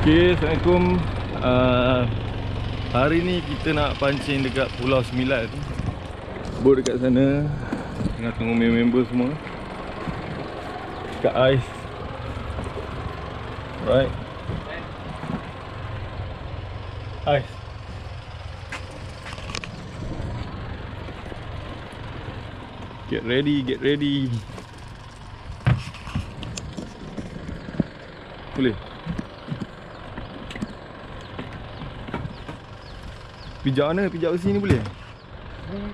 Okay, Assalamualaikum. Hari ni kita nak pancing dekat Pulau Sembilan. Bot dekat sana. Tengah tunggu member semua dekat ais. Right. Ais. Get ready, get ready. Boleh? Pijak mana? Pijak besi ni boleh? Boleh.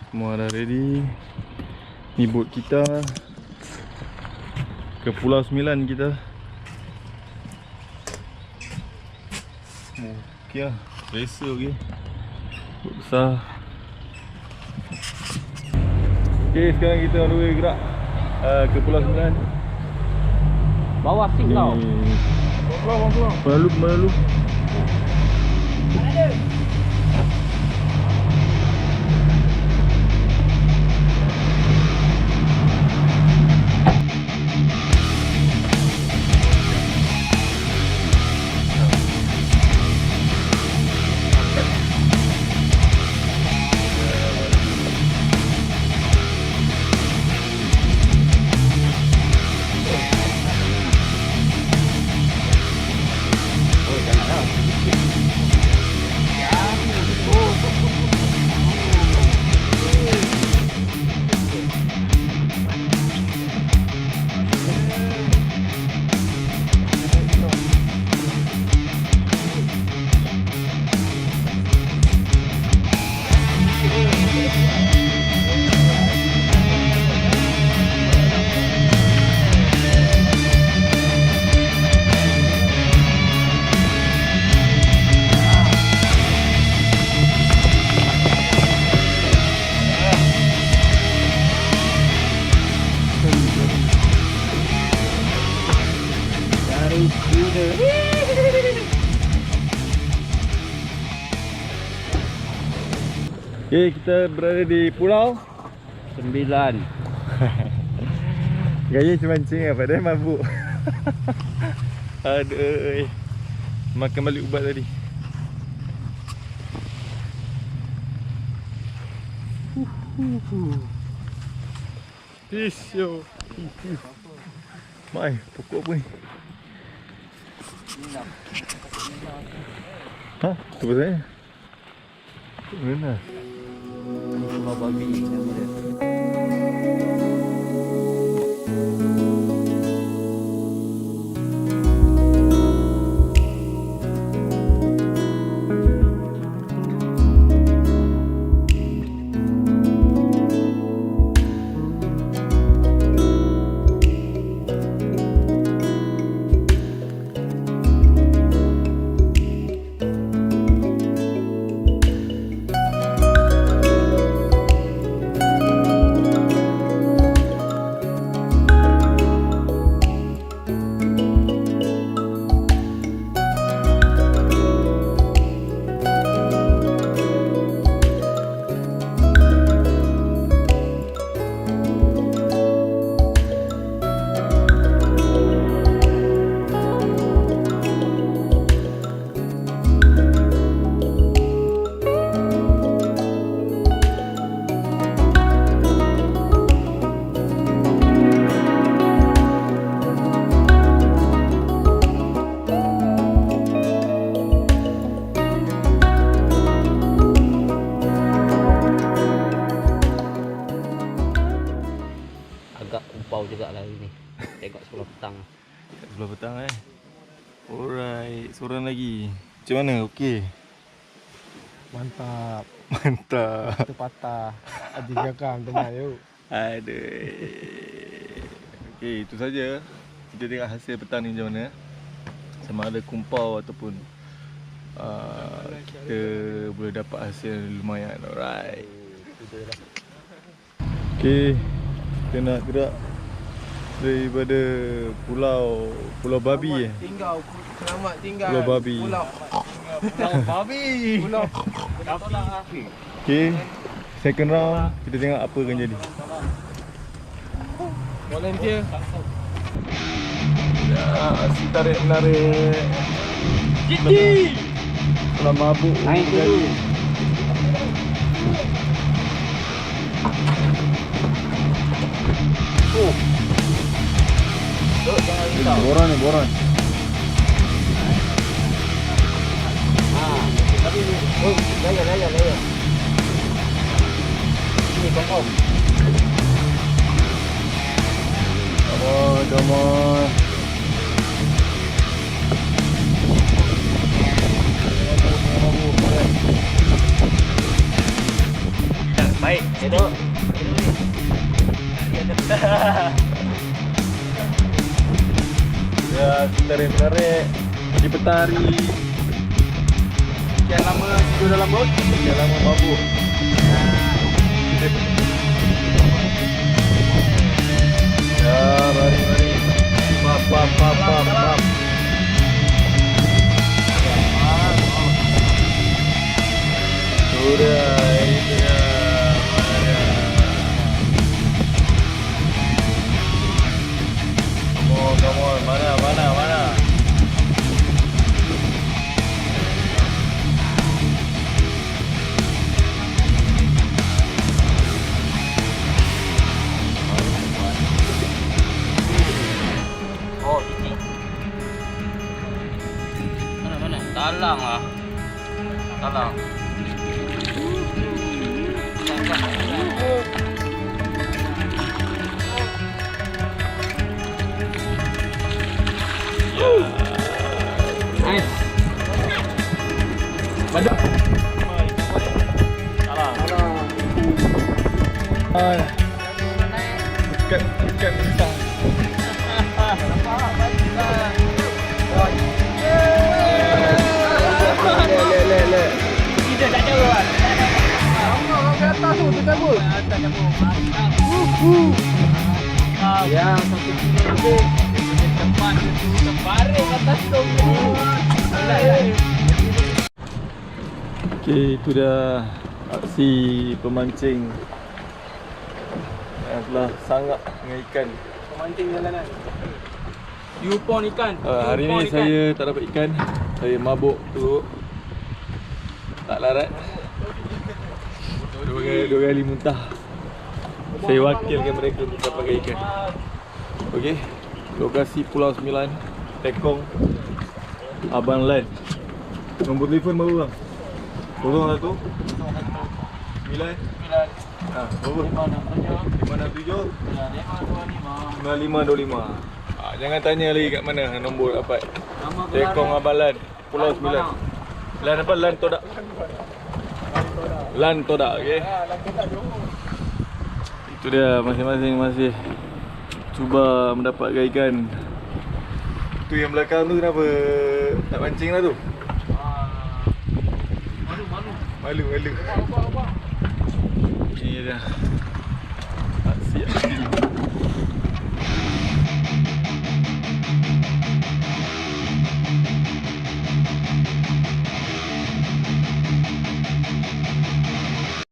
Semua dah ready. Ni bot kita ke Pulau Sembilan kita. Okey lah. Biasa okey. Bot besar. Okey, sekarang kita on the way gerak ke Pulau Sembilan. Bawah sing tau. Malu. Okay, kita berada di Pulau Sembilan. Gaya macam mancing lah, padahal mabuk. Aduh, makan balik ubat tadi. Peace yo. Mai, pokok apa ni? Ha? Tu apa saya? Mana? Pulau babi nama dia. Jugalah ini. Tengok sebelah petang. Sebelah petang Alright, seorang lagi. Macam mana? Okey. Mantap. Mantap. Kita patah. Adi gakam tengah yuk. Aduh. Okey, itu saja. Kita tengok hasil petang ni macam mana. Sama ada kumpau ataupun kita boleh dapat hasil lumayan. Alright. Okey, kita nak gerak daripada Pulau Babi Tinggal selamat tinggal. Pulau Babi. Pulau Babi. Pulau Babi. Okey, second round kita tengok apa akan jadi. Volunteer. aksi tarik-menarik Jeti. Kalau mabuk Naik dulu. Oh. Jangan risau. Boran ni, boran. Tapi ni, laya. Ini kong. Come on. Baik, duduk. Ya, tarik-menarik di petari. Sekian lama tidur dalam bot. Sekian lama mabuk. Ya, mari. Pap. Sudah, itu ya. Come on, mana? Oh, ini. Mana? Talang lah. Talang. Nice. Bandar. Salah. Dekat besar. Le. Tidak tak jauh kan? Ke atas tu, tu cabut. Yang 1 kilo lebih. Tempat itu terbaring atas tu. Okey, itu dah aksi pemancing yang telah sangat dengan ikan. Pemancing jalanan. You pon ikan. Hari ni saya tak dapat ikan. Saya mabuk tu. Tak larat. Dua kali muntah. Saya wakilkan mereka untuk dapatkan ikan. Okey. Lokasi Pulau Sembilan, Tekong, Abg Lan. Nombor telefon baru bang. 01 9 berapa? 567 9525. Jangan tanya lagi kat mana nombor dapat. Tekong Abg Lan, Pulau Sembilan. Lan apa? Lan Todak. Lan Todak, okey. Itu dia, masing-masing masih cuba mendapatkan ikan. Tu yang belakang tu kenapa tak pancing lah tu? Malu. Ini dia. Aksi.